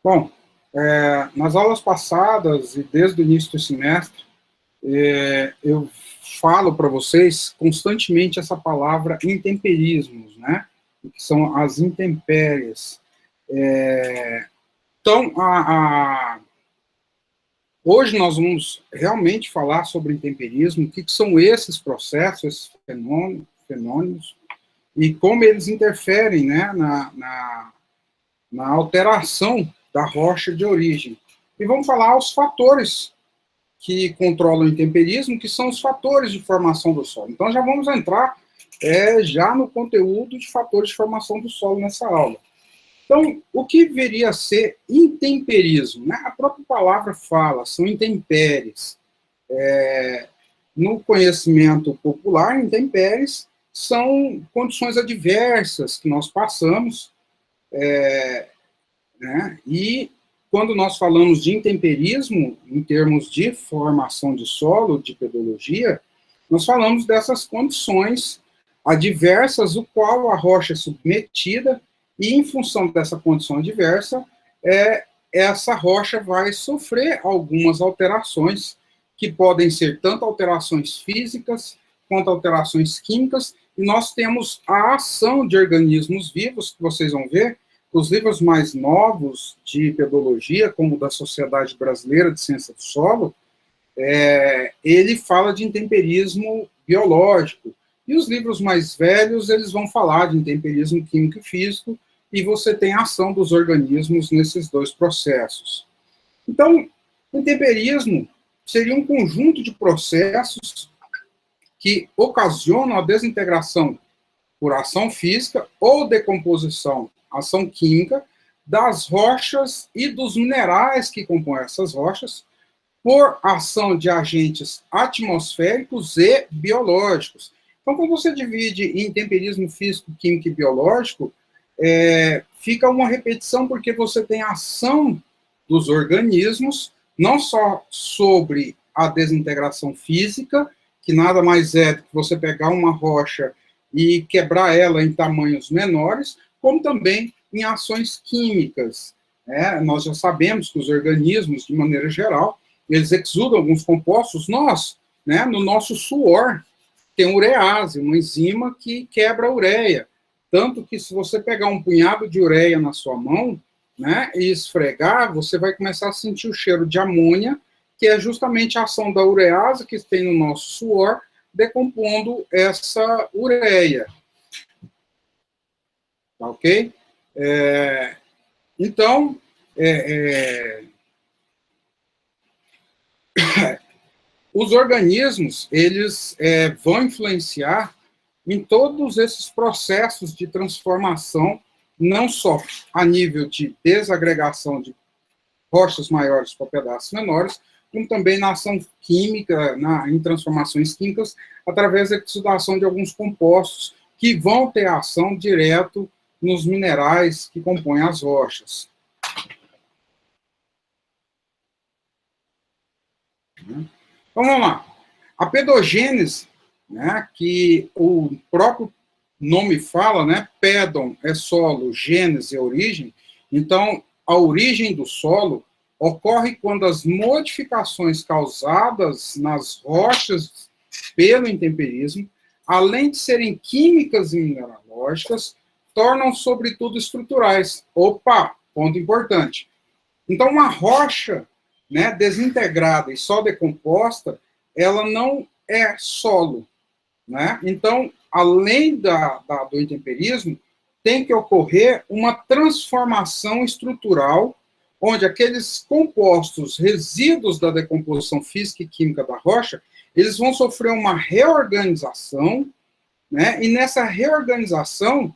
Bom, nas aulas passadas e desde o início do semestre, eu falo para vocês constantemente essa palavra intemperismos, né? Que são as intempéries. Então, hoje nós vamos realmente falar sobre intemperismo, o que são esses processos, esses fenômenos, e como eles interferem, né, na alteração da rocha de origem. E vamos falar os fatores que controlam o intemperismo, que são os fatores de formação do solo. Então, já vamos entrar já no conteúdo de fatores de formação do solo nessa aula. Então, o que viria a ser intemperismo? Né? A própria palavra fala, são intempéries. No conhecimento popular, intempéries são condições adversas que nós passamos, né? E quando nós falamos de intemperismo, em termos de formação de solo, de pedologia, nós falamos dessas condições adversas, o qual a rocha é submetida, e em função dessa condição adversa, essa rocha vai sofrer algumas alterações, que podem ser tanto alterações físicas, quanto alterações químicas, e nós temos a ação de organismos vivos, que vocês vão ver, os livros mais novos de pedologia, como o da Sociedade Brasileira de Ciência do Solo, ele fala de intemperismo biológico. E os livros mais velhos, eles vão falar de intemperismo químico e físico, e você tem a ação dos organismos nesses dois processos. Então, intemperismo seria um conjunto de processos que ocasionam a desintegração por ação física ou decomposição, ação química, das rochas e dos minerais que compõem essas rochas, por ação de agentes atmosféricos e biológicos. Então, quando você divide em temperismo físico, químico e biológico, fica uma repetição, porque você tem a ação dos organismos, não só sobre a desintegração física, que nada mais é do que você pegar uma rocha e quebrar ela em tamanhos menores, como também em ações químicas. Nós já sabemos que os organismos, de maneira geral, eles exudam alguns compostos. Nós, no nosso suor, tem urease, uma enzima que quebra a ureia. Tanto que, se você pegar um punhado de ureia na sua mão, e esfregar, você vai começar a sentir o cheiro de amônia, que é justamente a ação da urease que tem no nosso suor, decompondo essa ureia. Tá ok? Então, os organismos, eles vão influenciar em todos esses processos de transformação, não só a nível de desagregação de rochas maiores para pedaços menores, como também na ação química, em transformações químicas, através da exudação de alguns compostos que vão ter ação direto nos minerais que compõem as rochas. Então, vamos lá. A pedogênese, que o próprio nome fala, pedon é solo, gênese é origem. Então, a origem do solo ocorre quando as modificações causadas nas rochas pelo intemperismo, além de serem químicas e mineralógicas, tornam, sobretudo, estruturais. Opa, ponto importante. Então, uma rocha desintegrada e só decomposta, ela não é solo. Então, além do intemperismo, tem que ocorrer uma transformação estrutural, onde aqueles compostos, resíduos da decomposição física e química da rocha, eles vão sofrer uma reorganização, e nessa reorganização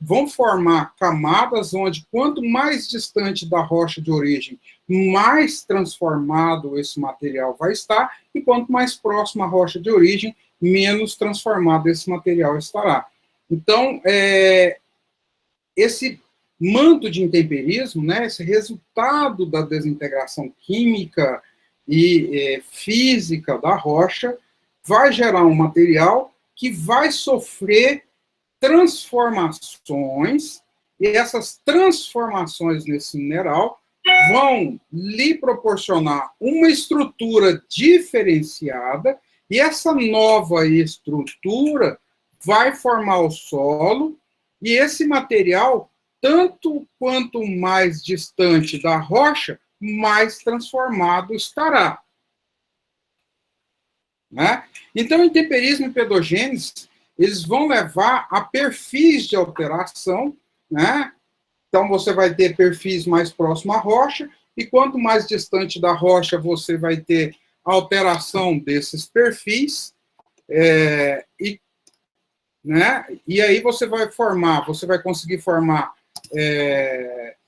vão formar camadas onde, quanto mais distante da rocha de origem, mais transformado esse material vai estar, e quanto mais próximo à rocha de origem, menos transformado esse material estará. Então, esse manto de intemperismo, esse resultado da desintegração química e física da rocha, vai gerar um material que vai sofrer transformações e essas transformações nesse mineral vão lhe proporcionar uma estrutura diferenciada, e essa nova estrutura vai formar o solo, e esse material, tanto quanto mais distante da rocha, mais transformado estará. Né? Então, intemperismo e pedogênese, eles vão levar a perfis de alteração, né? Então, você vai ter perfis mais próximos à rocha, e quanto mais distante da rocha, você vai ter alteração desses perfis, né? E aí você vai conseguir formar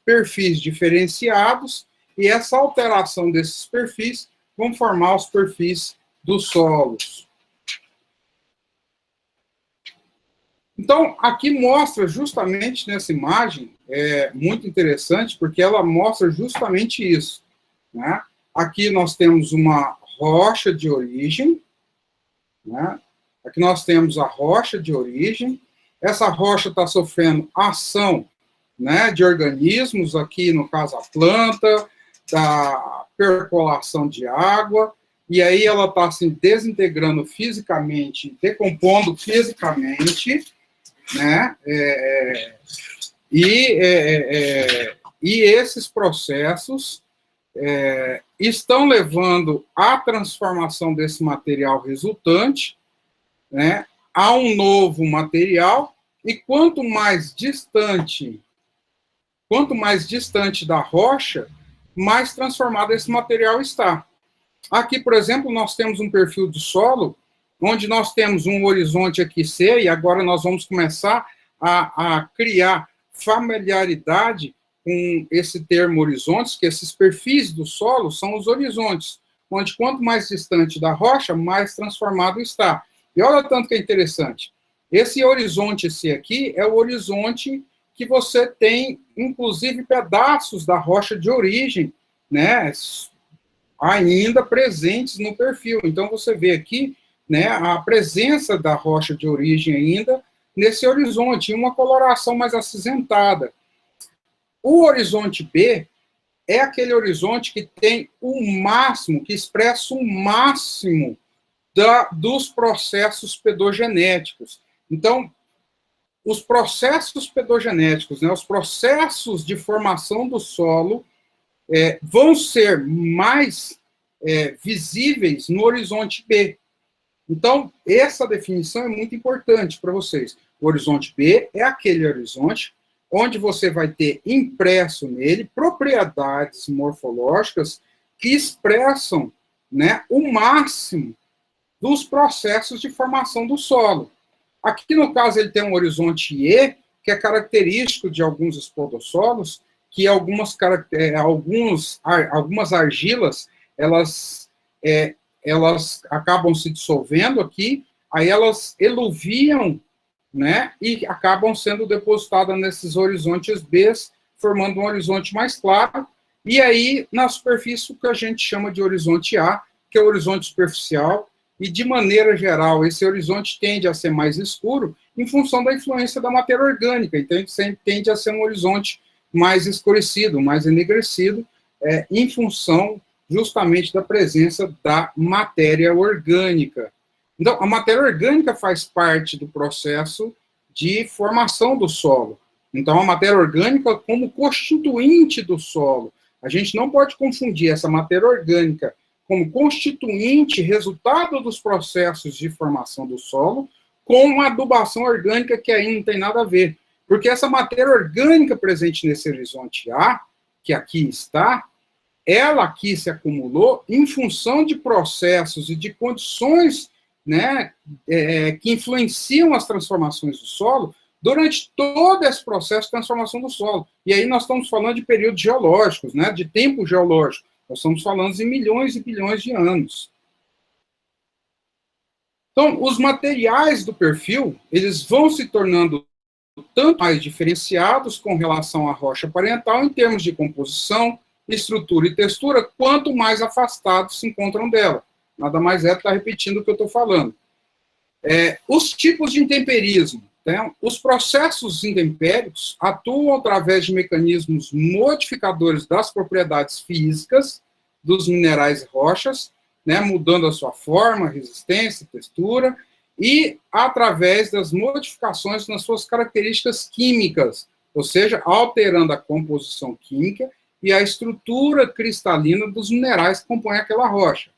perfis diferenciados, e essa alteração desses perfis vão formar os perfis dos solos. Então, aqui mostra justamente nessa imagem, muito interessante, porque ela mostra justamente isso. Né? Aqui nós temos uma rocha de origem, né? Aqui nós temos a rocha de origem, essa rocha está sofrendo ação, né, de organismos, aqui no caso a planta, da percolação de água, e aí ela está se desintegrando fisicamente, decompondo fisicamente, né, e esses processos estão levando à transformação desse material resultante, né, a um novo material, e quanto mais distante da rocha, mais transformado esse material está. Aqui, por exemplo, nós temos um perfil de solo, onde nós temos um horizonte aqui C, e agora nós vamos começar a criar familiaridade com esse termo horizontes, que esses perfis do solo são os horizontes, onde quanto mais distante da rocha, mais transformado está. E olha tanto que é interessante. Esse horizonte C aqui é o horizonte que você tem, inclusive, pedaços da rocha de origem, né, ainda presentes no perfil. Então, você vê aqui, né, a presença da rocha de origem ainda nesse horizonte, uma coloração mais acinzentada. O horizonte B é aquele horizonte que tem o máximo, que expressa o máximo dos processos pedogenéticos. Então, os processos pedogenéticos, né, os processos de formação do solo, vão ser mais visíveis no horizonte B. Então, essa definição é muito importante para vocês. O horizonte B é aquele horizonte onde você vai ter impresso nele propriedades morfológicas que expressam, né, o máximo dos processos de formação do solo. Aqui, no caso, ele tem um horizonte E, que é característico de alguns espodossolos, que algumas argilas, elas acabam se dissolvendo aqui, aí elas eluviam, né, e acabam sendo depositadas nesses horizontes B, formando um horizonte mais claro, e aí, na superfície, o que a gente chama de horizonte A, que é o horizonte superficial, e, de maneira geral, esse horizonte tende a ser mais escuro em função da influência da matéria orgânica, então ele tende a ser um horizonte mais escurecido, mais enegrecido, em função justamente da presença da matéria orgânica. Então, a matéria orgânica faz parte do processo de formação do solo. Então, a matéria orgânica como constituinte do solo. A gente não pode confundir essa matéria orgânica como constituinte, resultado dos processos de formação do solo, com uma adubação orgânica que aí não tem nada a ver. Porque essa matéria orgânica presente nesse horizonte A, que aqui está, ela aqui se acumulou em função de processos e de condições, né, que influenciam as transformações do solo durante todo esse processo de transformação do solo. E aí nós estamos falando de períodos geológicos, né, de tempo geológico. Nós estamos falando de milhões e bilhões de anos. Então, os materiais do perfil, eles vão se tornando tanto mais diferenciados com relação à rocha parental em termos de composição, estrutura e textura, quanto mais afastados se encontram dela. Nada mais é estar repetindo o que eu estou falando. Os tipos de intemperismo. Então, os processos intempéricos atuam através de mecanismos modificadores das propriedades físicas dos minerais e rochas, né, mudando a sua forma, resistência, textura, e através das modificações nas suas características químicas, ou seja, alterando a composição química e a estrutura cristalina dos minerais que compõem aquela rocha.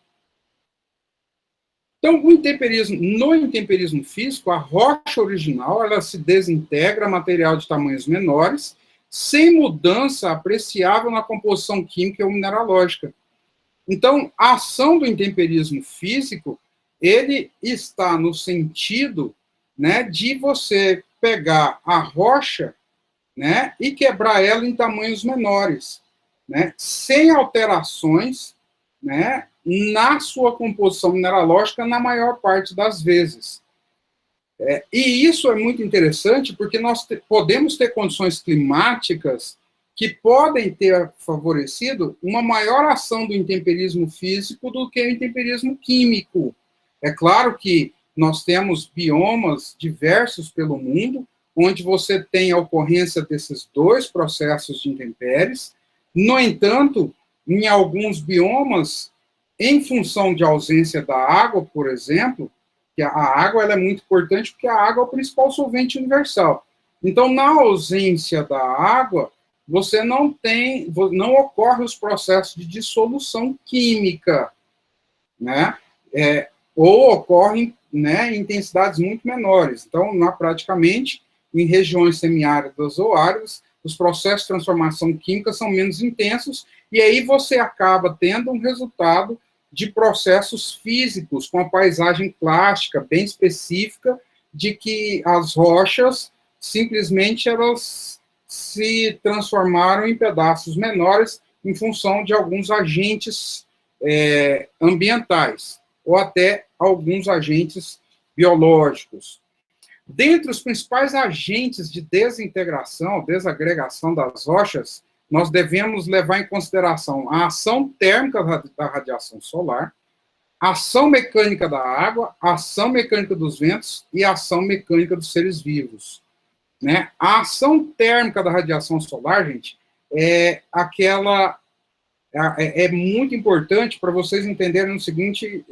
Então, no intemperismo físico, a rocha original ela se desintegra a material de tamanhos menores, sem mudança apreciável na composição química ou mineralógica. Então, a ação do intemperismo físico, ele está no sentido, né, de você pegar a rocha, né, e quebrar ela em tamanhos menores, né, sem alterações, né, na sua composição mineralógica na maior parte das vezes. E isso é muito interessante porque nós podemos ter condições climáticas que podem ter favorecido uma maior ação do intemperismo físico do que o intemperismo químico. É claro que nós temos biomas diversos pelo mundo, onde você tem a ocorrência desses dois processos de intempéries. No entanto, em alguns biomas, em função de ausência da água, por exemplo, que a água ela é muito importante porque a água é o principal solvente universal. Então, na ausência da água, você não ocorre os processos de dissolução química, né? Ou ocorrem, né, em intensidades muito menores. Então, praticamente, em regiões semiáridas ou áridas, os processos de transformação química são menos intensos, e aí você acaba tendo um resultado de processos físicos, com a paisagem plástica bem específica, de que as rochas, simplesmente, elas se transformaram em pedaços menores em função de alguns agentes ambientais, ou até alguns agentes biológicos. Dentre os principais agentes de desintegração, desagregação das rochas, nós devemos levar em consideração a ação térmica da radiação solar, a ação mecânica da água, a ação mecânica dos ventos e a ação mecânica dos seres vivos. Né? A ação térmica da radiação solar, gente, é muito importante para vocês entenderem o seguinte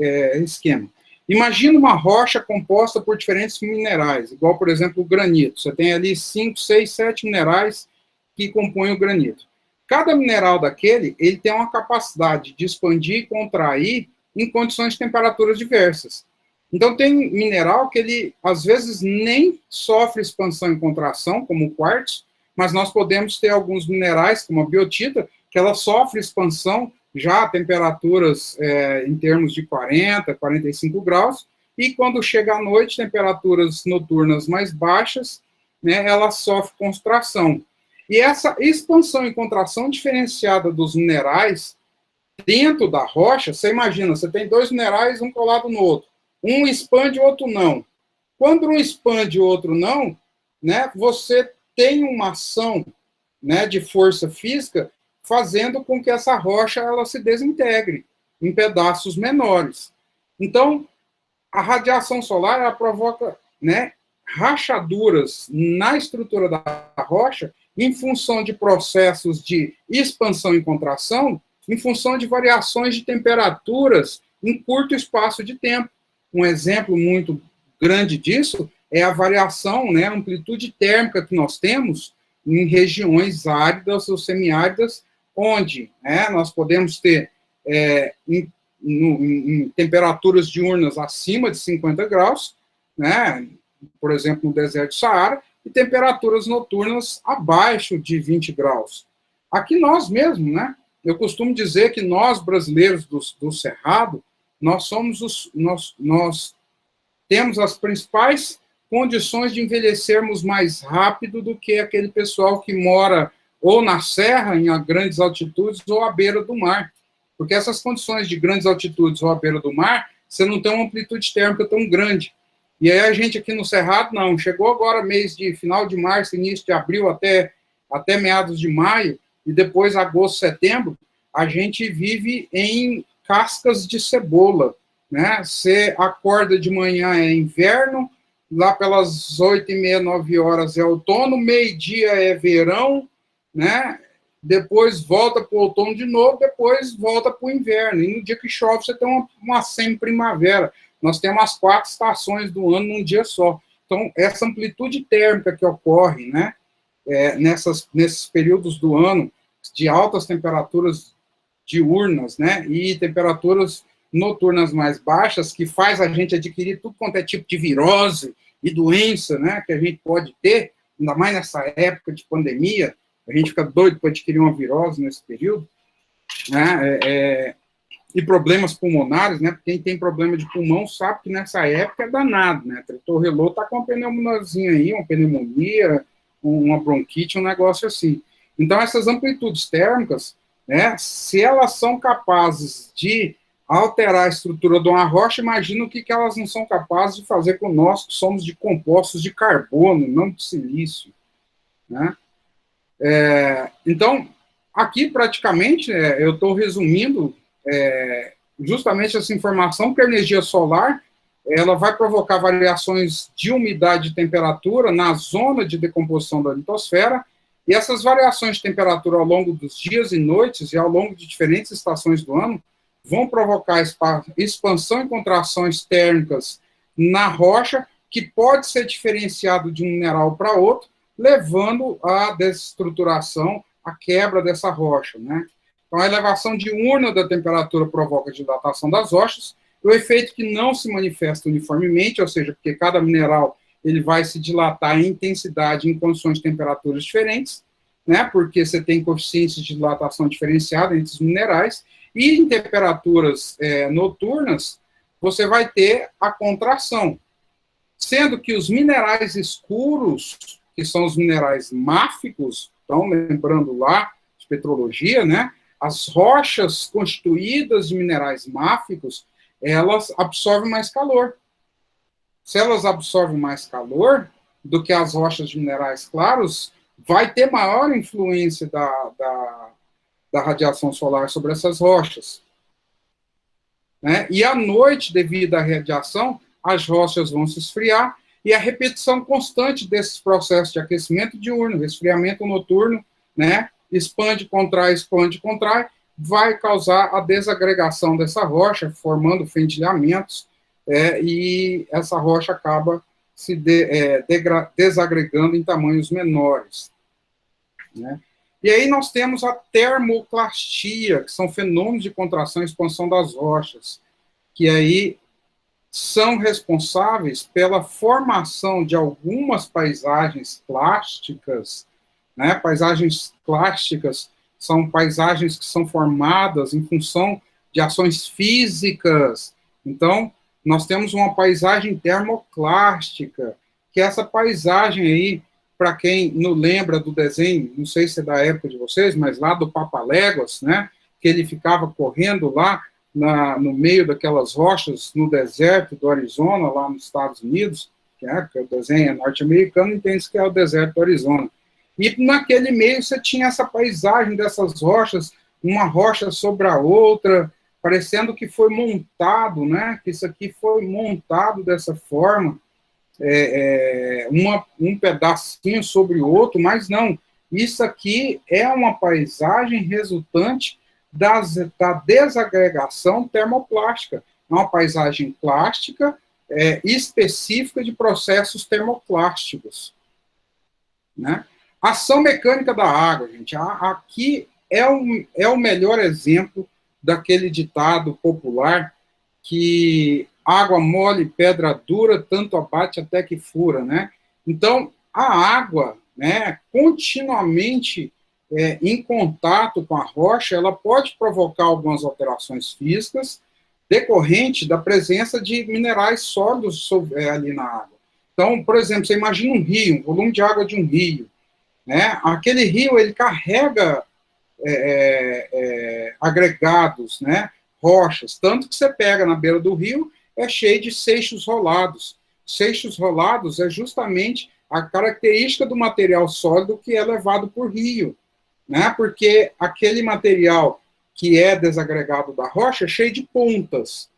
esquema. Imagina uma rocha composta por diferentes minerais, igual, por exemplo, o granito. Você tem ali 5, 6, 7 minerais que compõem o granito. Cada mineral daquele, ele tem uma capacidade de expandir e contrair em condições de temperaturas diversas. Então, tem mineral que ele, às vezes, nem sofre expansão e contração, como o quartzo, mas nós podemos ter alguns minerais, como a biotita, que ela sofre expansão já a temperaturas em termos de 40, 45 graus, e quando chega à noite, temperaturas noturnas mais baixas, né, ela sofre contração. E essa expansão e contração diferenciada dos minerais dentro da rocha, você imagina, você tem dois minerais, um colado no outro. Um expande, o outro não. Quando um expande e o outro não, né, você tem uma ação, né, de força física fazendo com que essa rocha ela se desintegre em pedaços menores. Então, a radiação solar ela provoca, né, rachaduras na estrutura da rocha em função de processos de expansão e contração, em função de variações de temperaturas em curto espaço de tempo. Um exemplo muito grande disso é a variação, né, a amplitude térmica que nós temos em regiões áridas ou semiáridas, onde, né, nós podemos ter em temperaturas diurnas acima de 50 graus, né, por exemplo, no deserto do Saara, e temperaturas noturnas abaixo de 20 graus. Aqui nós mesmos, né, eu costumo dizer que nós, brasileiros do Cerrado, nós temos as principais condições de envelhecermos mais rápido do que aquele pessoal que mora ou na serra, em grandes altitudes, ou à beira do mar. Porque essas condições de grandes altitudes ou à beira do mar, você não tem uma amplitude térmica tão grande. E aí a gente aqui no Cerrado, não. Chegou agora mês de final de março, início de abril, até meados de maio, e depois agosto, setembro, a gente vive em cascas de cebola, né? Você acorda de manhã, é inverno, lá pelas 8h30, 9 horas é outono, meio-dia é verão, né? Depois volta para o outono de novo, depois volta para o inverno. E no dia que chove, você tem uma semi-primavera. Nós temos as 4 estações do ano num dia só. Então, essa amplitude térmica que ocorre, né, nesses períodos do ano, de altas temperaturas diurnas, né, e temperaturas noturnas mais baixas, que faz a gente adquirir tudo quanto é tipo de virose e doença, né, que a gente pode ter, ainda mais nessa época de pandemia, a gente fica doido para adquirir uma virose nesse período, né, e problemas pulmonares, né, quem tem problema de pulmão sabe que nessa época é danado, né, Tretorrelô está com uma pneumoniazinha aí, uma pneumonia, uma bronquite, um negócio assim. Então, essas amplitudes térmicas, né, se elas são capazes de alterar a estrutura de uma rocha, imagina o que elas não são capazes de fazer com nós, que somos de compostos de carbono, não de silício, né? Então, aqui praticamente, eu estou resumindo justamente essa informação, que a energia solar ela vai provocar variações de umidade e temperatura na zona de decomposição da litosfera, e essas variações de temperatura ao longo dos dias e noites e ao longo de diferentes estações do ano vão provocar expansão e contrações térmicas na rocha, que pode ser diferenciado de um mineral para outro, levando à desestruturação, à quebra dessa rocha, né? Então, a elevação diurna da temperatura provoca a dilatação das rochas, o efeito que não se manifesta uniformemente, ou seja, porque cada mineral ele vai se dilatar em intensidade em condições de temperaturas diferentes, né, porque você tem coeficientes de dilatação diferenciada entre os minerais, e em temperaturas noturnas, você vai ter a contração, sendo que os minerais escuros, que são os minerais máficos, então, lembrando lá de petrologia, né, as rochas constituídas de minerais máficos, elas absorvem mais calor. Se elas absorvem mais calor do que as rochas de minerais claros, vai ter maior influência da radiação solar sobre essas rochas, né? E à noite, devido à radiação, as rochas vão se esfriar, e a repetição constante desses processos de aquecimento diurno, resfriamento noturno, né, expande, contrai, vai causar a desagregação dessa rocha, formando fendilhamentos, e essa rocha acaba se desagregando em tamanhos menores, né? E aí nós temos a termoclastia, que são fenômenos de contração e expansão das rochas, que aí são responsáveis pela formação de algumas paisagens clásticas, né? Paisagens clásticas são paisagens que são formadas em função de ações físicas. Então, nós temos uma paisagem termoclástica, que é essa paisagem aí, para quem não lembra do desenho, não sei se é da época de vocês, mas lá do Papaléguas, né, que ele ficava correndo lá no meio daquelas rochas, no deserto do Arizona, lá nos Estados Unidos, que o desenho é norte-americano, entende que é o deserto do Arizona. E naquele meio você tinha essa paisagem dessas rochas, uma rocha sobre a outra, parecendo que foi montado, né, que isso aqui foi montado dessa forma, um pedacinho sobre o outro, mas não, isso aqui é uma paisagem resultante da desagregação termoplástica, é uma paisagem plástica específica de processos termoplásticos, né? Ação mecânica da água, gente, aqui é o melhor exemplo daquele ditado popular que água mole, pedra dura, tanto abate até que fura, né? Então, a água, né, continuamente em contato com a rocha, ela pode provocar algumas alterações físicas decorrente da presença de minerais sólidos ali na água. Então, por exemplo, você imagina um rio, um volume de água de um rio, né? Aquele rio, ele carrega agregados, né? Rochas, tanto que você pega na beira do rio, é cheio de seixos rolados. Seixos rolados é justamente a característica do material sólido que é levado por rio, né? Porque aquele material que é desagregado da rocha é cheio de pontas,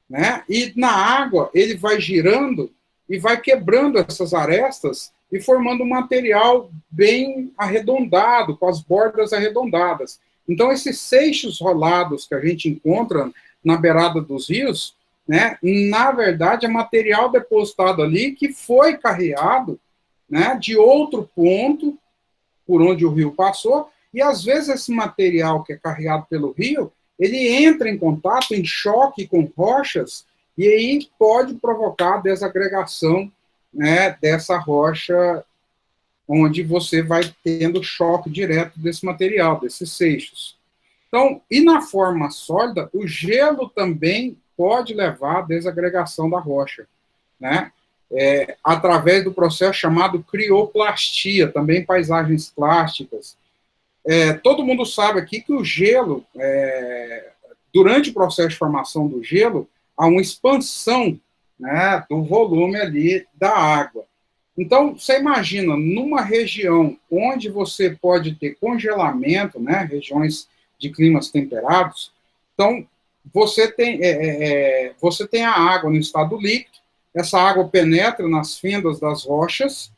né? E na água ele vai girando e vai quebrando essas arestas e formando um material bem arredondado, com as bordas arredondadas. Então, esses seixos rolados que a gente encontra na beirada dos rios, né, na verdade, é material depositado ali que foi carreado, né, de outro ponto por onde o rio passou, e às vezes esse material que é carregado pelo rio, ele entra em contato, em choque com rochas, e aí pode provocar desagregação, né, dessa rocha, onde você vai tendo choque direto desse material, desses seixos. Então, e na forma sólida, o gelo também pode levar à desagregação da rocha, né? Através do processo chamado crioplastia, também paisagens plásticas. Todo mundo sabe aqui que o gelo, durante o processo de formação do gelo, há uma expansão, né, do volume ali da água. Então, você imagina, numa região onde você pode ter congelamento, né, regiões de climas temperados, então, você tem a água no estado líquido, essa água penetra nas fendas das rochas,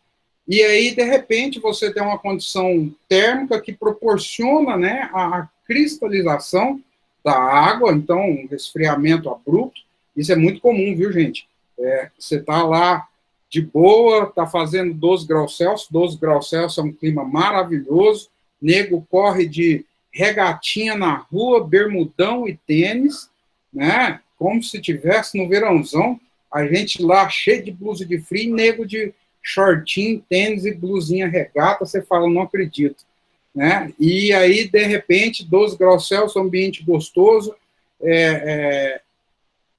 e aí, de repente, você tem uma condição térmica que proporciona, né, a cristalização da água, então, um resfriamento abrupto. Isso é muito comum, viu, gente? Você está lá de boa, está fazendo 12 graus Celsius, 12 graus Celsius é um clima maravilhoso, nego corre de regatinha na rua, bermudão e tênis, né, como se tivesse no verãozão, a gente lá cheio de blusa de frio, nego de shortinho, tênis e blusinha regata, você fala, não acredito, né, e aí, de repente, 12 graus Celsius, ambiente gostoso,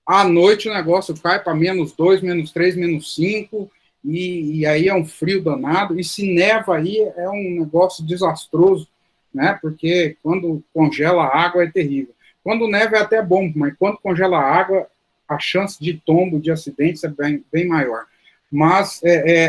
à noite o negócio cai para -2, -3, -5, e aí é um frio danado, e se neva aí é um negócio desastroso, né, porque quando congela a água é terrível. Quando neva é até bom, mas quando congela a água, a chance de tombo, de acidentes é bem maior. Mas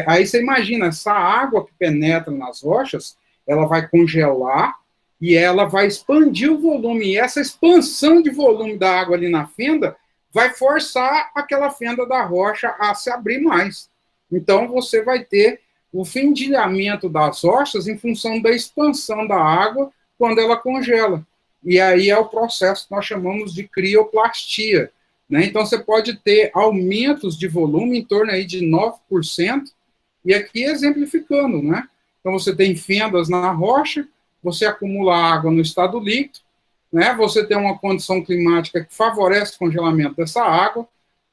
aí você imagina, essa água que penetra nas rochas, ela vai congelar e ela vai expandir o volume, e essa expansão de volume da água ali na fenda vai forçar aquela fenda da rocha a se abrir mais. Então, você vai ter o fendilhamento das rochas em função da expansão da água quando ela congela. E aí é o processo que nós chamamos de crioplastia, né? Então, você pode ter aumentos de volume em torno aí de 9%, e aqui exemplificando, né? Então, você tem fendas na rocha, você acumula água no estado líquido, né? Você tem uma condição climática que favorece o congelamento dessa água,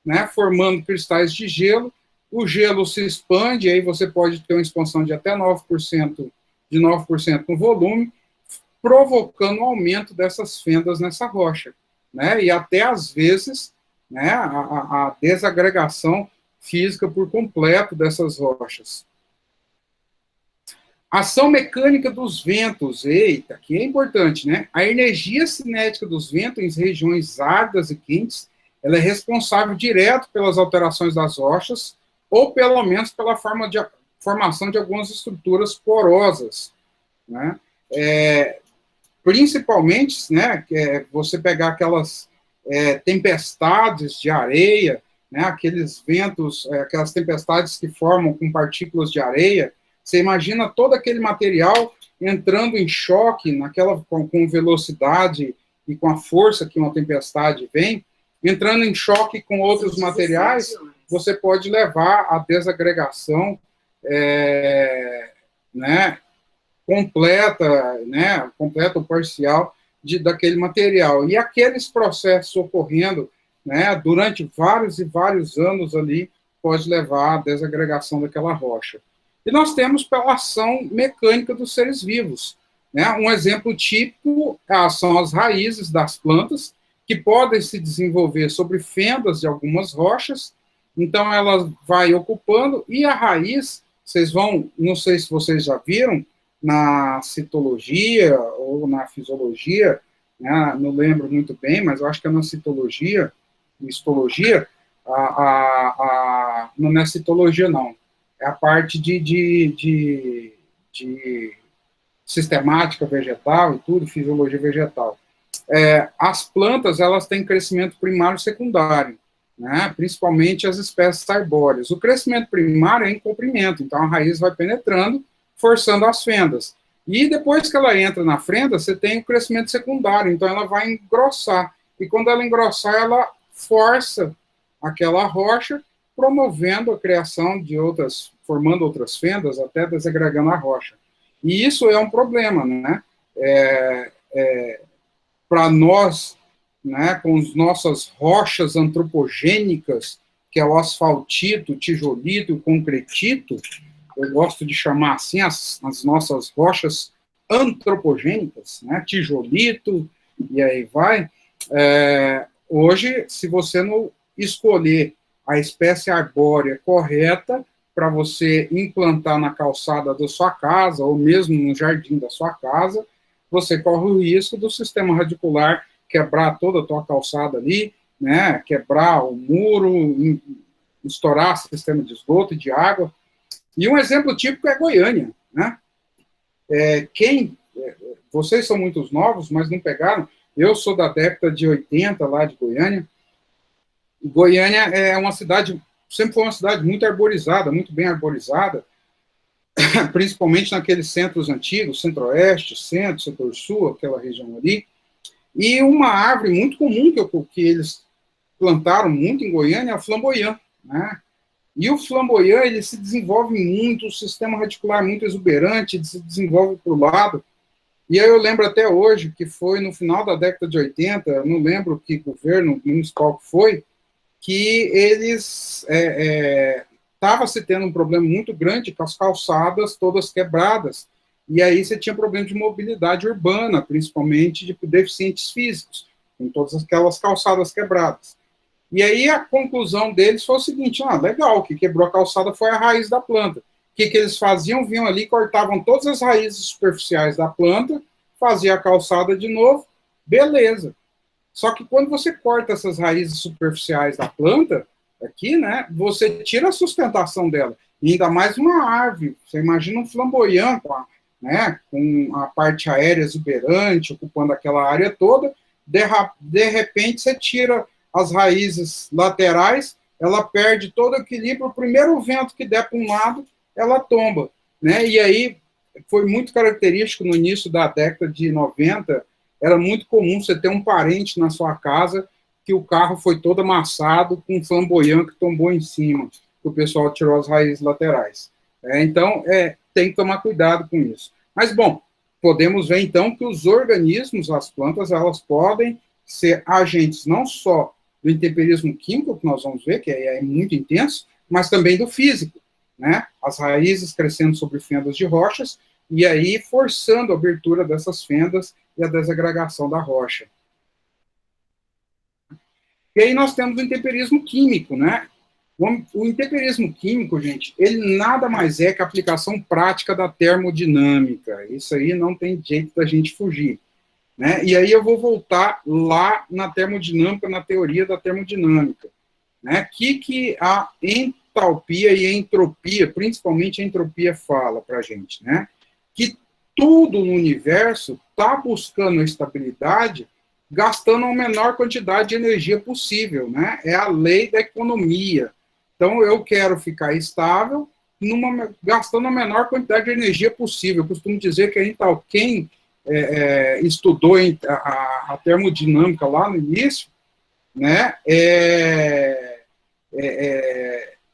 né? Formando cristais de gelo, o gelo se expande, aí você pode ter uma expansão de até 9%, de 9% no volume, provocando um aumento dessas fendas nessa rocha, né? E até, às vezes, né, a desagregação física por completo dessas rochas. Ação mecânica dos ventos, eita, que é importante, né? A energia cinética dos ventos em regiões áridas e quentes, ela é responsável direto pelas alterações das rochas, ou pelo menos pela formação de algumas estruturas porosas, né? Principalmente, né, você pegar aquelas tempestades de areia, né, aqueles ventos, aquelas tempestades que formam com partículas de areia. Você imagina todo aquele material entrando em choque com velocidade e com a força que uma tempestade vem, entrando em choque com outros materiais, você pode levar à desagregação, né, completa ou parcial daquele material. E aqueles processos ocorrendo, né, durante vários e vários anos ali, pode levar à desagregação daquela rocha. E nós temos pela ação mecânica dos seres vivos, né? Um exemplo típico são as raízes das plantas, que podem se desenvolver sobre fendas de algumas rochas, então ela vai ocupando, e a raiz, vocês vão, não sei se vocês já viram, na citologia ou na fisiologia, né, não lembro muito bem, mas eu acho que é na citologia, histologia, não é citologia, não. É a parte de sistemática vegetal e tudo, fisiologia vegetal. As plantas, elas têm crescimento primário e secundário. né, principalmente as espécies arbóreas. O crescimento primário é em comprimento, então a raiz vai penetrando, forçando as fendas. E depois que ela entra na fenda, você tem o crescimento secundário, então ela vai engrossar. E quando ela engrossar, ela força aquela rocha, promovendo a criação de outras, formando outras fendas, até desagregando a rocha. E isso é um problema, né? Para nós, né, com as nossas rochas antropogênicas, que é o asfaltito, o tijolito e o concretito, eu gosto de chamar assim as nossas rochas antropogênicas, né, tijolito, e aí vai. Hoje, se você não escolher a espécie arbórea correta para você implantar na calçada da sua casa, ou mesmo no jardim da sua casa, você corre o risco do sistema radicular quebrar toda a tua calçada ali, né, quebrar o muro, estourar o sistema de esgoto e de água. E um exemplo típico é Goiânia, né? Vocês são muito novos, mas não pegaram. Eu sou da década de 80, lá de Goiânia. Goiânia é uma cidade, sempre foi uma cidade muito arborizada, muito bem arborizada, principalmente naqueles centros antigos, centro-oeste, centro, setor-sul, aquela região ali. E uma árvore muito comum que eles plantaram muito em Goiânia é o flamboyant, né? E o flamboyant, ele se desenvolve muito, o sistema radicular muito exuberante, se desenvolve para o lado. E aí eu lembro até hoje que foi no final da década de 80, não lembro que governo municipal foi, que eles estava se tendo um problema muito grande com as calçadas todas quebradas, e aí você tinha problema de mobilidade urbana, principalmente de deficientes físicos, com todas aquelas calçadas quebradas. E aí a conclusão deles foi o seguinte: legal, o que quebrou a calçada foi a raiz da planta. O que eles faziam? Vinham ali, cortavam todas as raízes superficiais da planta, fazia a calçada de novo, beleza. Só que quando você corta essas raízes superficiais da planta, aqui, né, você tira a sustentação dela. E ainda mais uma árvore. Você imagina um flamboyant, né, com a parte aérea exuberante, ocupando aquela área toda. De repente, você tira as raízes laterais, ela perde todo o equilíbrio. O primeiro vento que der para um lado, ela tomba, né? E aí foi muito característico no início da década de 90, era muito comum você ter um parente na sua casa que o carro foi todo amassado com um flamboyant que tombou em cima, que o pessoal tirou as raízes laterais. Então, tem que tomar cuidado com isso. Mas, bom, podemos ver, então, que os organismos, as plantas, elas podem ser agentes não só do intemperismo químico, que nós vamos ver, que é muito intenso, mas também do físico, né? As raízes crescendo sobre fendas de rochas, e aí forçando a abertura dessas fendas e a desagregação da rocha. E aí nós temos o intemperismo químico, né? O intemperismo químico, gente, ele nada mais é que a aplicação prática da termodinâmica. Isso aí não tem jeito da gente fugir, né? E aí eu vou voltar lá na termodinâmica, na teoria da termodinâmica, né? Que a entalpia e a entropia, principalmente a entropia, fala para a gente, né? Que tudo no universo está buscando a estabilidade, gastando a menor quantidade de energia possível, né? É a lei da economia. Então, eu quero ficar estável, gastando a menor quantidade de energia possível. Eu costumo dizer que quem estudou a termodinâmica lá no início, né,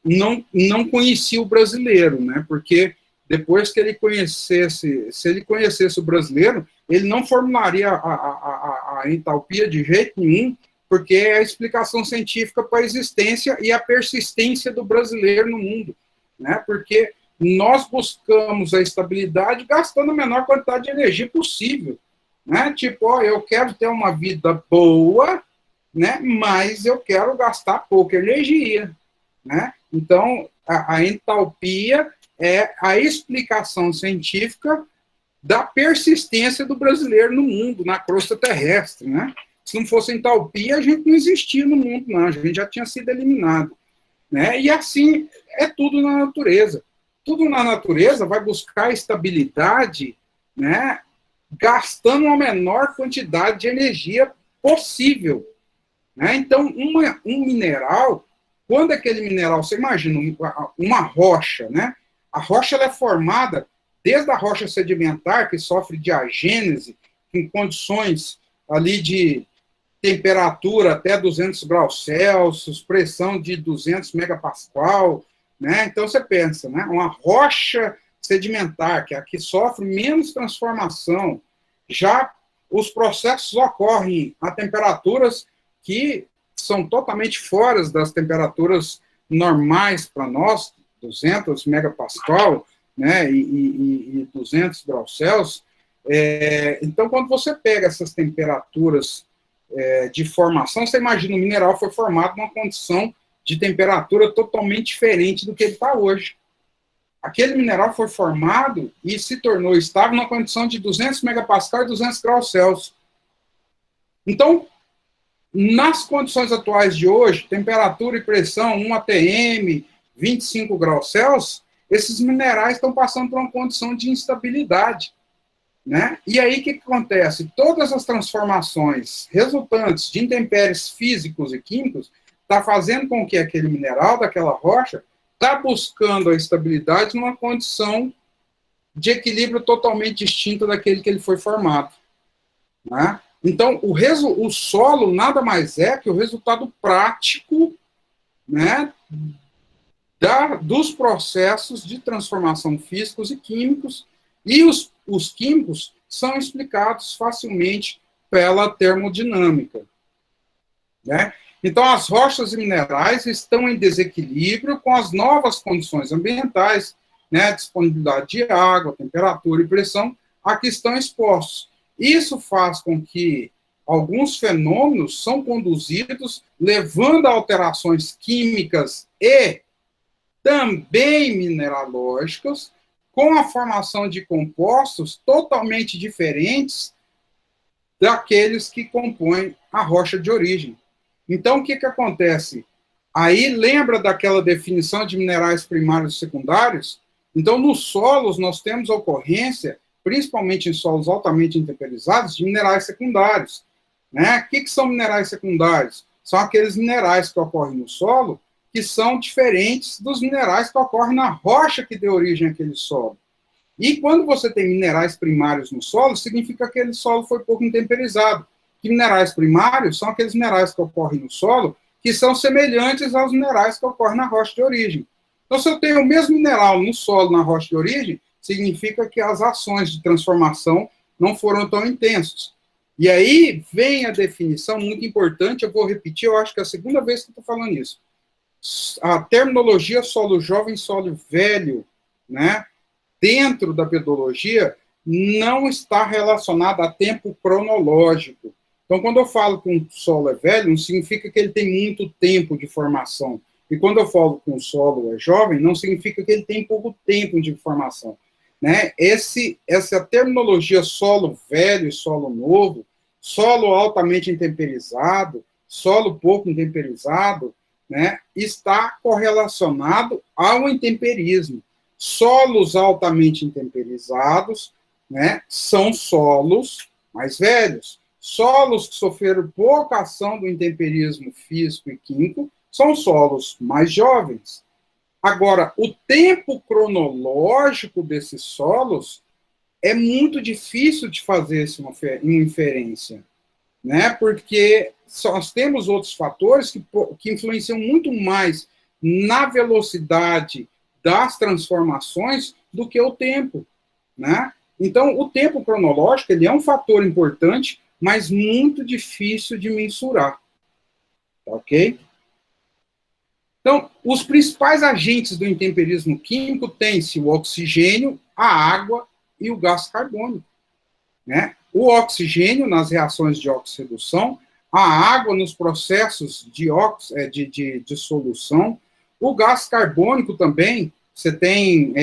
não conhecia o brasileiro, né? Porque depois que ele conhecesse, se ele conhecesse o brasileiro, ele não formularia a entalpia de jeito nenhum, porque é a explicação científica para a existência e a persistência do brasileiro no mundo, né? Porque nós buscamos a estabilidade gastando a menor quantidade de energia possível, né? Tipo, eu quero ter uma vida boa, né? Mas eu quero gastar pouca energia, né? Então, a entalpia é a explicação científica da persistência do brasileiro no mundo, na crosta terrestre, né? Se não fosse entalpia, a gente não existia no mundo, não. A gente já tinha sido eliminado, né? E assim é tudo na natureza. Tudo na natureza vai buscar estabilidade, né? Gastando a menor quantidade de energia possível, né? Então, um mineral, quando aquele mineral, você imagina uma rocha, né? A rocha ela é formada desde a rocha sedimentar, que sofre diagênese, em condições ali de temperatura até 200 graus Celsius, pressão de 200 megapascal, né? Então você pensa, né? Uma rocha sedimentar, que é a que sofre menos transformação, já os processos ocorrem a temperaturas que são totalmente fora das temperaturas normais para nós, 200 megapascal, né, e 200 graus Celsius. Então, quando você pega essas temperaturas de formação, você imagina, o mineral foi formado numa condição de temperatura totalmente diferente do que ele está hoje. Aquele mineral foi formado e se tornou estável na condição de 200 megapascal e 200 graus Celsius. Então, nas condições atuais de hoje, temperatura e pressão 1 atm, 25 graus Celsius, esses minerais estão passando por uma condição de instabilidade, né? E aí, o que acontece? Todas as transformações resultantes de intempéries físicos e químicos está fazendo com que aquele mineral, daquela rocha, está buscando a estabilidade numa condição de equilíbrio totalmente distinta daquele que ele foi formado, né? Então, o solo nada mais é que o resultado prático, né, dos processos de transformação físicos e químicos, e os químicos são explicados facilmente pela termodinâmica, né? Então, as rochas e minerais estão em desequilíbrio com as novas condições ambientais, né, disponibilidade de água, temperatura e pressão, a que estão expostos. Isso faz com que alguns fenômenos são conduzidos, levando a alterações químicas e também mineralógicas, com a formação de compostos totalmente diferentes daqueles que compõem a rocha de origem. Então, o que acontece? Aí, lembra daquela definição de minerais primários e secundários? Então, nos solos, nós temos a ocorrência, principalmente em solos altamente intemperizados, de minerais secundários, né? O que são minerais secundários? São aqueles minerais que ocorrem no solo que são diferentes dos minerais que ocorrem na rocha que deu origem àquele solo. E quando você tem minerais primários no solo, significa que aquele solo foi pouco intemperizado. E minerais primários são aqueles minerais que ocorrem no solo que são semelhantes aos minerais que ocorrem na rocha de origem. Então, se eu tenho o mesmo mineral no solo, na rocha de origem, significa que as ações de transformação não foram tão intensas. E aí vem a definição muito importante, eu vou repetir, eu acho que é a segunda vez que eu estou falando isso. A terminologia solo jovem, solo velho, né, dentro da pedologia, não está relacionada a tempo cronológico. Então, quando eu falo que um solo é velho, não significa que ele tem muito tempo de formação. E quando eu falo que um solo é jovem, não significa que ele tem pouco tempo de formação, né? Essa terminologia solo velho e solo novo, solo altamente intemperizado, solo pouco intemperizado, né, está correlacionado ao intemperismo. Solos altamente intemperizados, né, são solos mais velhos. Solos que sofreram pouca ação do intemperismo físico e químico são solos mais jovens. Agora, o tempo cronológico desses solos é muito difícil de fazer uma inferência, né? Porque nós temos outros fatores que influenciam muito mais na velocidade das transformações do que o tempo, né? Então, o tempo cronológico ele é um fator importante, mas muito difícil de mensurar, ok? Então, os principais agentes do intemperismo químico têm-se o oxigênio, a água e o gás carbônico, né? O oxigênio nas reações de oxirredução, a água nos processos de solução, o gás carbônico também, você tem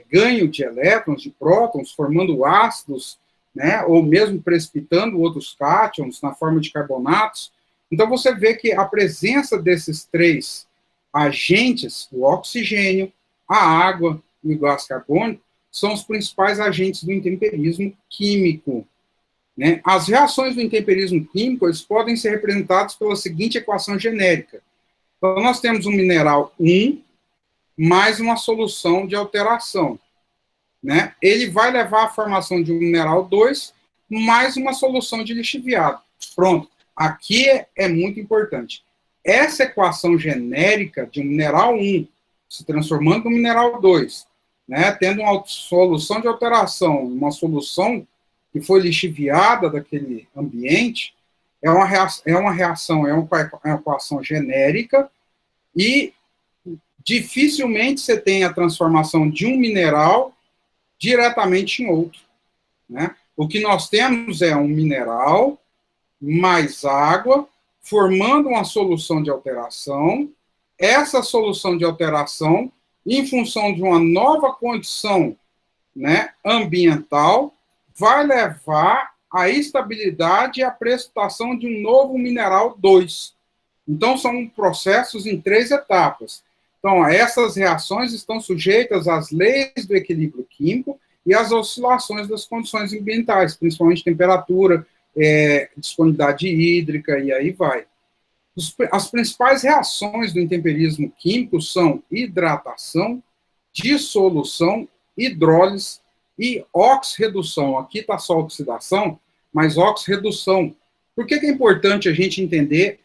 ganho de elétrons, de prótons, formando ácidos, né, ou mesmo precipitando outros cátions na forma de carbonatos. Então, você vê que a presença desses três agentes, o oxigênio, a água e o gás carbônico, são os principais agentes do intemperismo químico. né? As reações do intemperismo químico, eles podem ser representadas pela seguinte equação genérica. Então, nós temos um mineral 1 mais uma solução de alteração, né? Ele vai levar à formação de um mineral 2 mais uma solução de lixiviado. Pronto. Aqui é muito importante. Essa equação genérica de um mineral 1 se transformando no mineral 2, né, tendo uma solução de alteração, uma solução que foi lixiviada daquele ambiente, é uma equação genérica e dificilmente você tem a transformação de um mineral diretamente em outro, né? O que nós temos é um mineral mais água, formando uma solução de alteração. Essa solução de alteração, em função de uma nova condição, né, ambiental, vai levar à estabilidade e à precipitação de um novo mineral 2. Então, são processos em 3 etapas. Então, essas reações estão sujeitas às leis do equilíbrio químico e às oscilações das condições ambientais, principalmente temperatura, disponibilidade hídrica, e aí vai. As principais reações do intemperismo químico são hidratação, dissolução, hidrólise e oxirredução. Aqui está só oxidação, mas oxirredução. Por que é importante a gente entender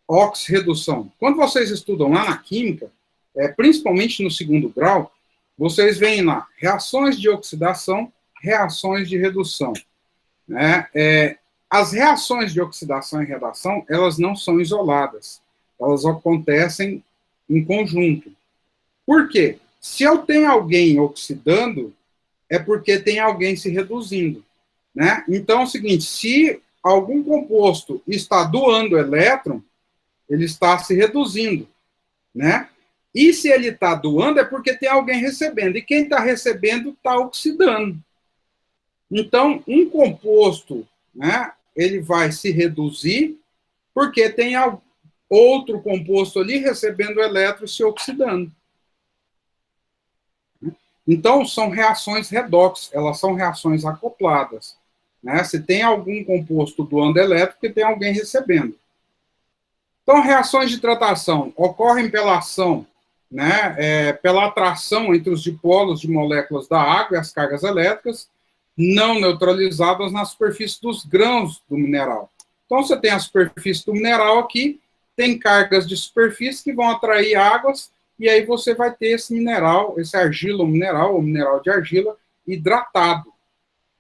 oxirredução? Quando vocês estudam lá na química, principalmente no 2º grau, vocês veem lá reações de oxidação, reações de redução, né? As reações de oxidação e redação, elas não são isoladas. Elas acontecem em conjunto. Por quê? Se eu tenho alguém oxidando, é porque tem alguém se reduzindo, né? Então, é o seguinte, se algum composto está doando elétron, ele está se reduzindo, né? E se ele está doando, é porque tem alguém recebendo. E quem está recebendo está oxidando. Então, um composto, né, ele vai se reduzir porque tem outro composto ali recebendo elétron e se oxidando. Então, são reações redox, elas são reações acopladas, né? Se tem algum composto doando elétron, porque tem alguém recebendo. Então, reações de hidratação ocorrem pela ação, né, pela atração entre os dipolos de moléculas da água e as cargas elétricas, não neutralizadas na superfície dos grãos do mineral. Então, você tem a superfície do mineral aqui, tem cargas de superfície que vão atrair águas, e aí você vai ter esse mineral, esse argila mineral, ou mineral de argila, hidratado,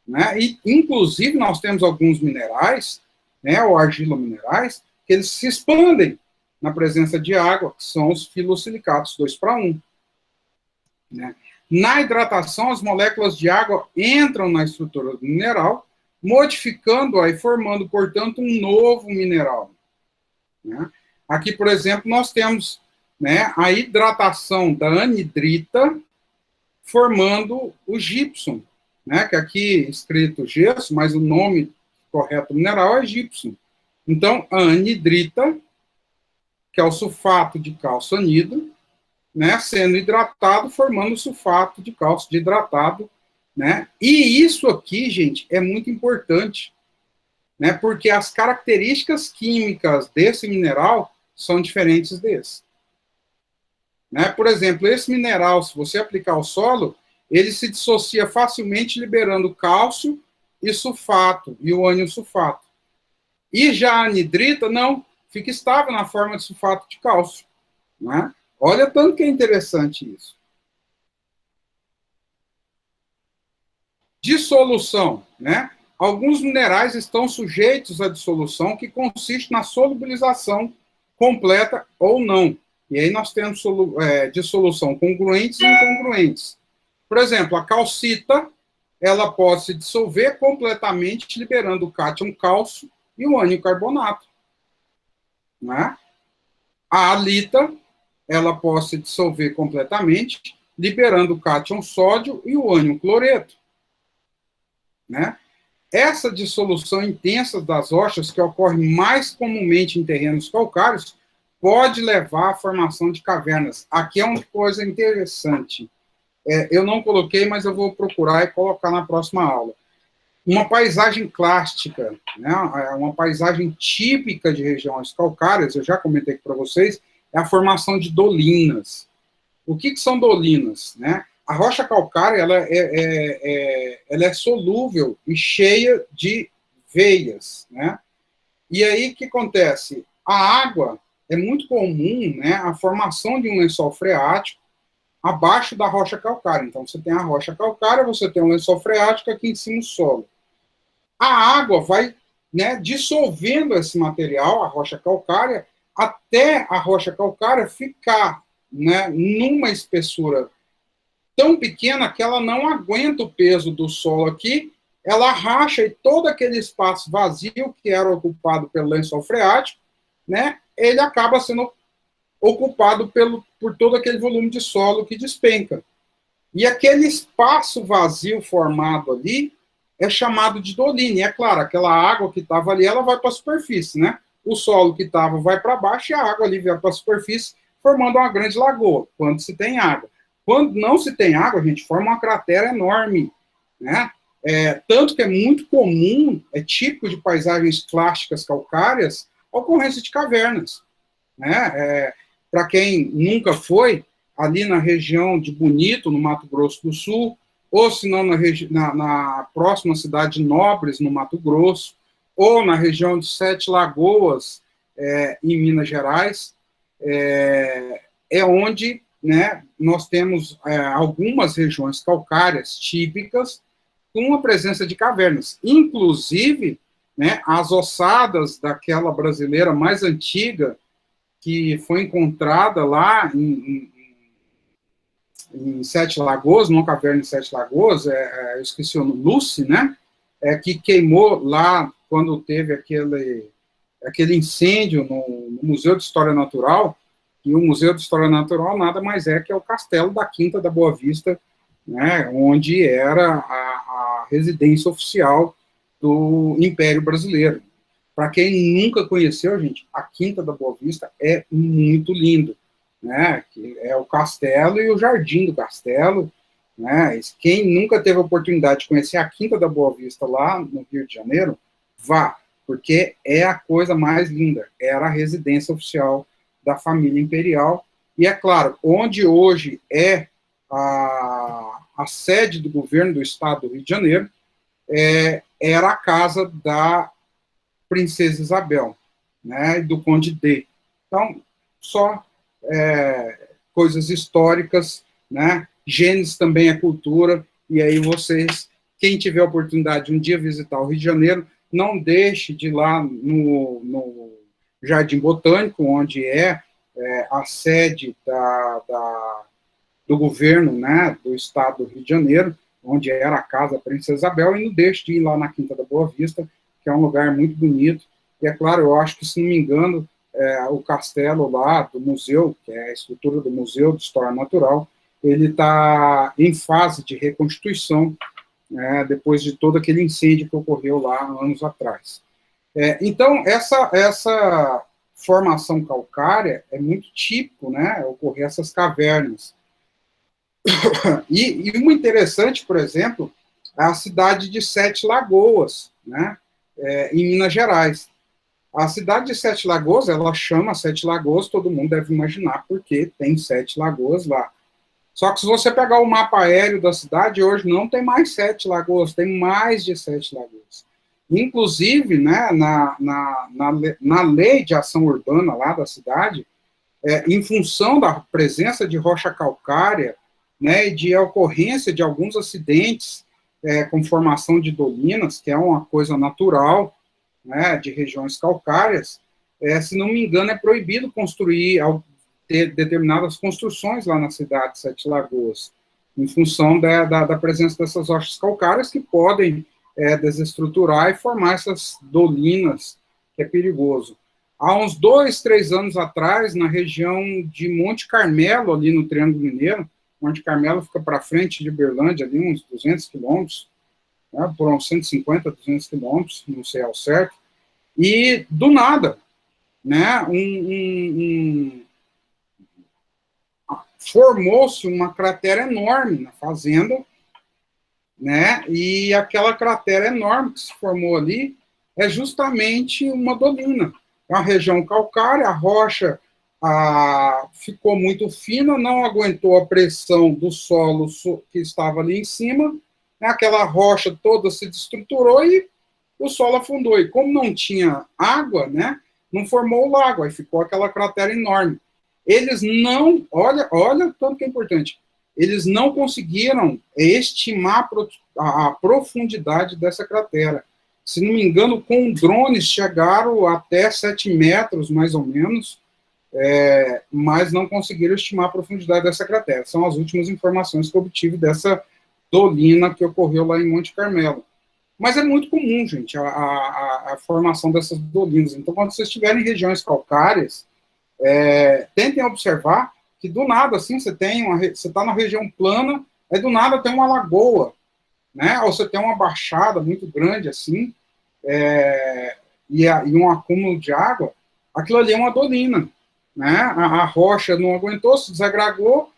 né? E, inclusive, nós temos alguns minerais, né, ou argilominerais, que eles se expandem na presença de água, que são os filosilicatos 2:1, né? Na hidratação, as moléculas de água entram na estrutura do mineral, modificando-a e formando, portanto, um novo mineral, né? Aqui, por exemplo, nós temos, né, a hidratação da anidrita formando o gypsum, né, que aqui é escrito gesso, mas o nome correto do mineral é gypsum. Então, a anidrita, que é o sulfato de cálcio anido, né, sendo hidratado, formando o sulfato de cálcio de hidratado, né? E isso aqui, gente, é muito importante, né, porque as características químicas desse mineral são diferentes desse, né? Por exemplo, esse mineral, se você aplicar ao solo, ele se dissocia facilmente, liberando cálcio e sulfato, e o ânion sulfato. E já a anidrita, não, fica estável na forma de sulfato de cálcio, né? Olha tanto que é interessante isso. Dissolução, né? Alguns minerais estão sujeitos à dissolução, que consiste na solubilização completa ou não. E aí nós temos dissolução congruentes e incongruentes. Por exemplo, a calcita, ela pode se dissolver completamente, liberando o cátion cálcio e o ânion carbonato, né? A alita, ela pode se dissolver completamente, liberando o cátion sódio e o ânion cloreto, né? Essa dissolução intensa das rochas, que ocorre mais comumente em terrenos calcários, pode levar à formação de cavernas. Aqui é uma coisa interessante. Eu não coloquei, mas eu vou procurar e colocar na próxima aula. Uma paisagem clássica, né, uma paisagem típica de regiões calcárias, eu já comentei para vocês, é a formação de dolinas. O que são dolinas? Né? A rocha calcária ela é solúvel e cheia de veias. Né? E aí, o que acontece? A água é muito comum, né, a formação de um lençol freático abaixo da rocha calcária. Então, você tem a rocha calcária, você tem um lençol freático aqui em cima do solo. A água vai, né, dissolvendo esse material, a rocha calcária, até a rocha calcária ficar, né, numa espessura tão pequena que ela não aguenta o peso do solo aqui, ela racha e todo aquele espaço vazio que era ocupado pelo lençol freático, né, ele acaba sendo ocupado por todo aquele volume de solo que despenca. E aquele espaço vazio formado ali é chamado de dolina. E é claro, aquela água que estava ali, ela vai para a superfície, né? O solo que estava vai para baixo e a água ali vai para a superfície, formando uma grande lagoa, quando se tem água. Quando não se tem água, a gente forma uma cratera enorme, né? Tanto que é muito comum, é típico de paisagens clásticas calcárias, a ocorrência de cavernas. Né? Para quem nunca foi, ali na região de Bonito, no Mato Grosso do Sul, ou se não na próxima cidade de Nobres, no Mato Grosso, ou na região de Sete Lagoas, em Minas Gerais, onde, né, nós temos algumas regiões calcárias típicas com a presença de cavernas. Inclusive, né, as ossadas daquela brasileira mais antiga, que foi encontrada lá em Sete Lagoas, numa caverna em Sete Lagoas, eu esqueci o nome, Lucy, né? Que queimou lá quando teve aquele incêndio no Museu de História Natural. E o Museu de História Natural nada mais é que é o castelo da Quinta da Boa Vista, né, onde era a residência oficial do Império Brasileiro. Para quem nunca conheceu, gente, a Quinta da Boa Vista é muito lindo, né? Que é o castelo e o jardim do castelo, né? Quem nunca teve a oportunidade de conhecer a Quinta da Boa Vista lá no Rio de Janeiro, vá, porque é a coisa mais linda. Era a residência oficial da família imperial e, é claro, onde hoje é a sede do governo do estado do Rio de Janeiro, era a casa da Princesa Isabel, né, e do Conde D. Então, só coisas históricas, né? Gênesis também é cultura, e aí vocês, quem tiver a oportunidade de um dia visitar o Rio de Janeiro, não deixe de ir lá no Jardim Botânico, onde a sede do governo, né, do estado do Rio de Janeiro, onde era a casa da Princesa Isabel, e não deixe de ir lá na Quinta da Boa Vista, que é um lugar muito bonito. E é claro, eu acho que, se não me engano, o castelo lá do museu, que é a estrutura do Museu de História Natural, ele está em fase de reconstituição, depois de todo aquele incêndio que ocorreu lá anos atrás. Então, essa formação calcária é muito típico, né, ocorrer essas cavernas. E uma interessante, por exemplo, é a cidade de Sete Lagoas, né, em Minas Gerais. A cidade de Sete Lagoas, ela chama Sete Lagoas, todo mundo deve imaginar porque tem Sete Lagoas lá. Só que se você pegar o mapa aéreo da cidade, hoje não tem mais Sete Lagoas, tem mais de Sete Lagoas. Inclusive, né, na lei de ação urbana lá da cidade, em função da presença de rocha calcária, né, e de ocorrência de alguns acidentes com formação de dolinas, que é uma coisa natural, né, de regiões calcárias, se não me engano, é proibido construir determinadas construções lá na cidade de Sete Lagoas, em função da presença dessas rochas calcárias que podem desestruturar e formar essas dolinas, que é perigoso. Há uns 2, 3 anos atrás, na região de Monte Carmelo, ali no Triângulo Mineiro, Monte Carmelo fica para frente de Berlândia, ali uns 200 quilômetros, né, por uns 150, 200 quilômetros, não sei ao certo, e do nada, né, formou-se uma cratera enorme na fazenda, né? E aquela cratera enorme que se formou ali é justamente uma dolina. É uma região calcária, a rocha ficou muito fina, não aguentou a pressão do solo que estava ali em cima, né? Aquela rocha toda se destruturou e o solo afundou. E como não tinha água, né, não formou o lago, aí ficou aquela cratera enorme. Eles não, olha o tanto que é importante, eles não conseguiram estimar a profundidade dessa cratera. Se não me engano, com drones chegaram até 7 metros, mais ou menos, mas não conseguiram estimar a profundidade dessa cratera. São as últimas informações que eu obtive dessa dolina que ocorreu lá em Monte Carmelo. Mas é muito comum, gente, a formação dessas dolinas. Então, quando vocês estiverem em regiões calcárias, tentem observar que do nada, assim, você está na região plana, aí do nada tem uma lagoa, né? Ou você tem uma baixada muito grande, assim, e um acúmulo de água, aquilo ali é uma dolina, né? A rocha não aguentou, se desagregou,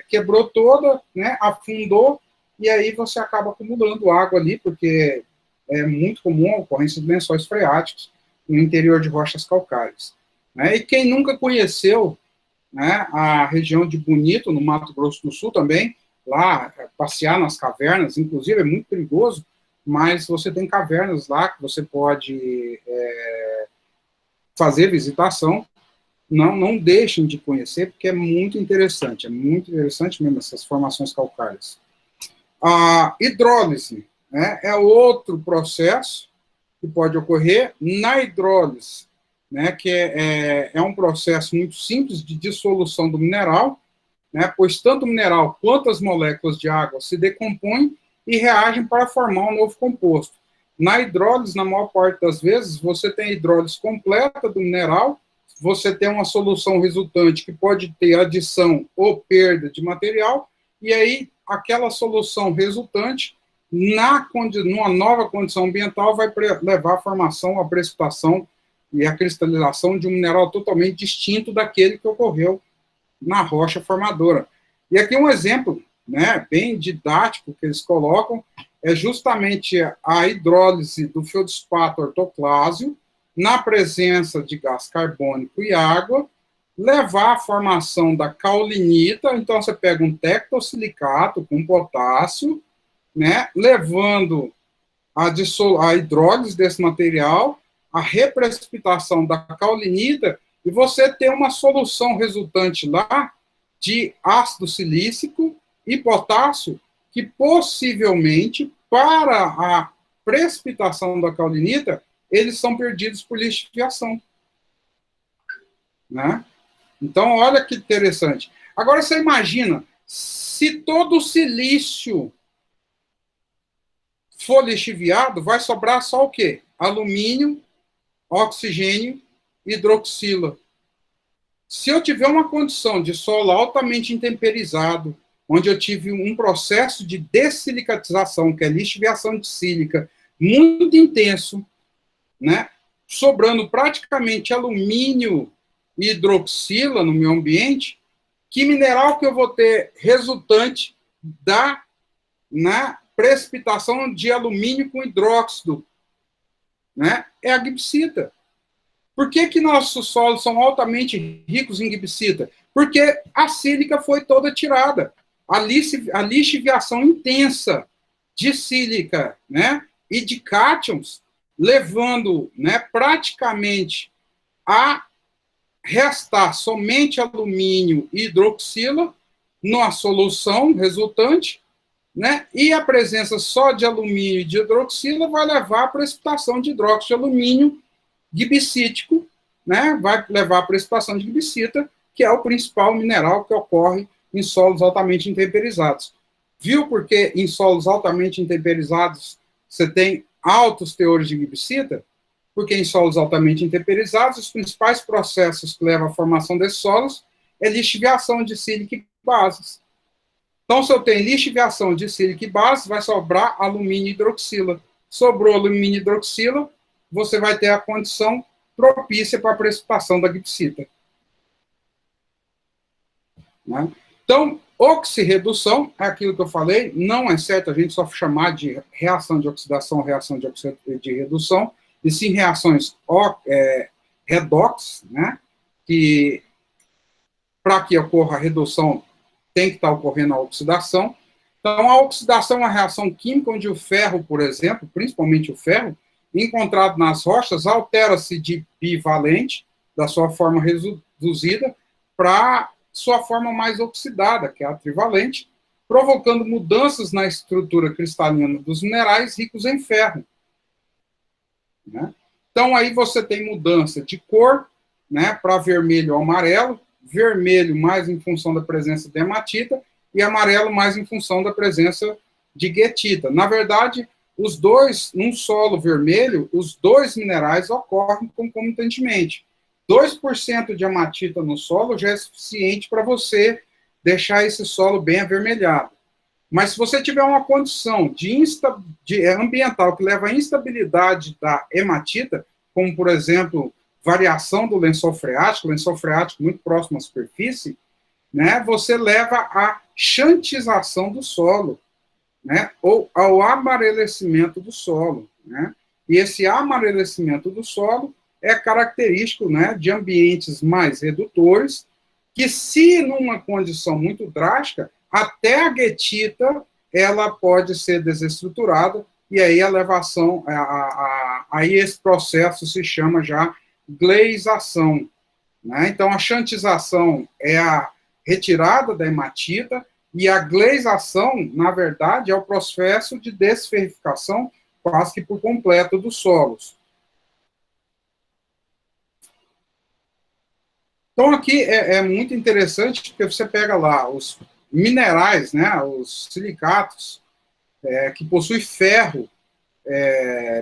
quebrou toda, né? Afundou, e aí você acaba acumulando água ali, porque é muito comum a ocorrência de lençóis freáticos no interior de rochas calcárias. Né? E quem nunca conheceu, né, a região de Bonito, no Mato Grosso do Sul também, lá, passear nas cavernas, inclusive é muito perigoso, mas você tem cavernas lá que você pode fazer visitação, não deixem de conhecer, porque é muito interessante mesmo essas formações calcárias. A hidrólise, né, é outro processo que pode ocorrer. Na hidrólise, né, que é um processo muito simples de dissolução do mineral, né, pois tanto o mineral quanto as moléculas de água se decompõem e reagem para formar um novo composto. Na hidrólise, na maior parte das vezes, você tem a hidrólise completa do mineral, você tem uma solução resultante que pode ter adição ou perda de material, e aí aquela solução resultante, numa nova condição ambiental, vai levar à formação, à precipitação e à cristalização de um mineral totalmente distinto daquele que ocorreu na rocha formadora. E aqui um exemplo, né, bem didático que eles colocam, é justamente a hidrólise do feldspato ortoclásio, na presença de gás carbônico e água, levar à formação da caulinita. Então, você pega um tectosilicato com potássio, né, levando a hidrólise desse material, a reprecipitação da caulinita, e você tem uma solução resultante lá de ácido silícico e potássio, que possivelmente, para a precipitação da caulinita, eles são perdidos por lixiviação. Né? Então, olha que interessante. Agora, você imagina, se todo o silício for lixiviado, vai sobrar só o quê? Alumínio, oxigênio, hidroxila. Se eu tiver uma condição de solo altamente intemperizado, onde eu tive um processo de dessilicatização, que é lixiviação de sílica, muito intenso, né, sobrando praticamente alumínio e hidroxila no meu ambiente, que mineral que eu vou ter resultante da precipitação de alumínio com hidróxido? Né? É a gibsita. Por que nossos solos são altamente ricos em gibsita? Porque a sílica foi toda tirada. A lixiviação intensa de sílica, né, e de cátions, levando, né, praticamente a restar somente alumínio e hidroxila na solução resultante, né, e a presença só de alumínio e de hidroxila vai levar à precipitação de hidróxido de alumínio gibsítico, né, vai levar à precipitação de gibsita, que é o principal mineral que ocorre em solos altamente intemperizados. Viu porque em solos altamente intemperizados você tem altos teores de gibsita? Porque em solos altamente intemperizados, os principais processos que levam à formação desses solos é lixiviação de sílica e bases. Então, se eu tenho lixiviação de sílica e bases, vai sobrar alumínio e hidroxila. Sobrou alumínio e hidroxila, você vai ter a condição propícia para a precipitação da gibsita. Né? Então, Oxirredução é aquilo que eu falei, não é certo a gente só chamar de reação de oxidação, reação de redução, e sim reações redox, né, que para que ocorra a redução tem que estar ocorrendo a oxidação. Então, a oxidação é uma reação química onde o ferro, por exemplo, principalmente o ferro, encontrado nas rochas, altera-se de bivalente, da sua forma reduzida, para sua forma mais oxidada, que é a trivalente, provocando mudanças na estrutura cristalina dos minerais ricos em ferro. Né? Então, aí você tem mudança de cor, né, para vermelho ou amarelo, vermelho mais em função da presença de hematita, e amarelo mais em função da presença de guetita. Na verdade, os dois, num solo vermelho, os dois minerais ocorrem concomitantemente. 2% de hematita no solo já é suficiente para você deixar esse solo bem avermelhado. Mas se você tiver uma condição de ambiental que leva à instabilidade da hematita, como, por exemplo, variação do lençol freático muito próximo à superfície, né, você leva à xantização do solo, né, ou ao amarelecimento do solo. Né? E esse amarelecimento do solo é característico, né, de ambientes mais redutores, que se numa condição muito drástica, até a guetita ela pode ser desestruturada, e aí a elevação, aí esse processo se chama já gleisação. Né? Então, a xantização é a retirada da hematita, e a gleisação, na verdade, é o processo de desferrificação quase que por completo dos solos. Então, aqui é muito interessante, porque você pega lá os minerais, né, os silicatos, que possuem ferro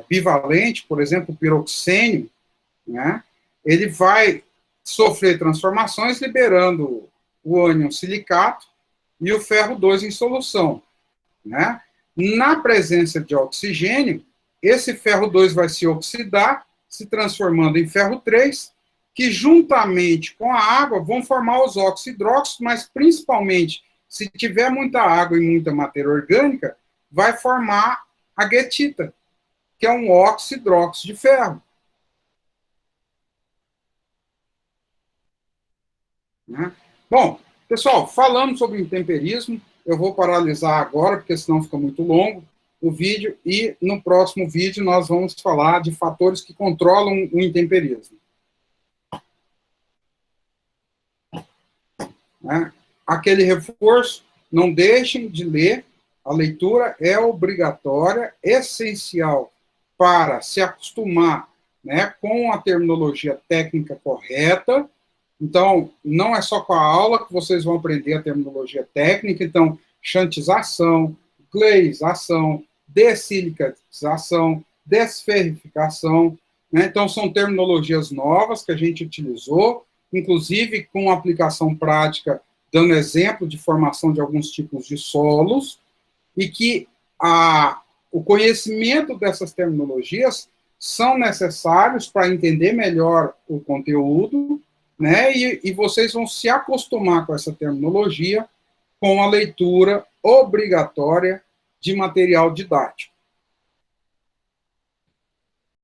bivalente, por exemplo, o piroxênio, né, ele vai sofrer transformações liberando o ânion silicato e o ferro 2 em solução. Né? Na presença de oxigênio, esse ferro 2 vai se oxidar, se transformando em ferro 3, que juntamente com a água vão formar os oxidróxidos, mas principalmente, se tiver muita água e muita matéria orgânica, vai formar a guetita, que é um oxidróxido de ferro. Né? Bom, pessoal, falando sobre intemperismo, eu vou paralisar agora, porque senão fica muito longo o vídeo, e no próximo vídeo nós vamos falar de fatores que controlam o intemperismo. Né? Aquele reforço, não deixem de ler, a leitura é obrigatória, essencial para se acostumar, né, com a terminologia técnica correta. Então, não é só com a aula que vocês vão aprender a terminologia técnica. Então, xantização, gleisação, dessilicização, desferrificação. Né? Então, são terminologias novas que a gente utilizou, inclusive com aplicação prática, dando exemplo de formação de alguns tipos de solos, e que o conhecimento dessas terminologias são necessários para entender melhor o conteúdo, né? E vocês vão se acostumar com essa terminologia com a leitura obrigatória de material didático.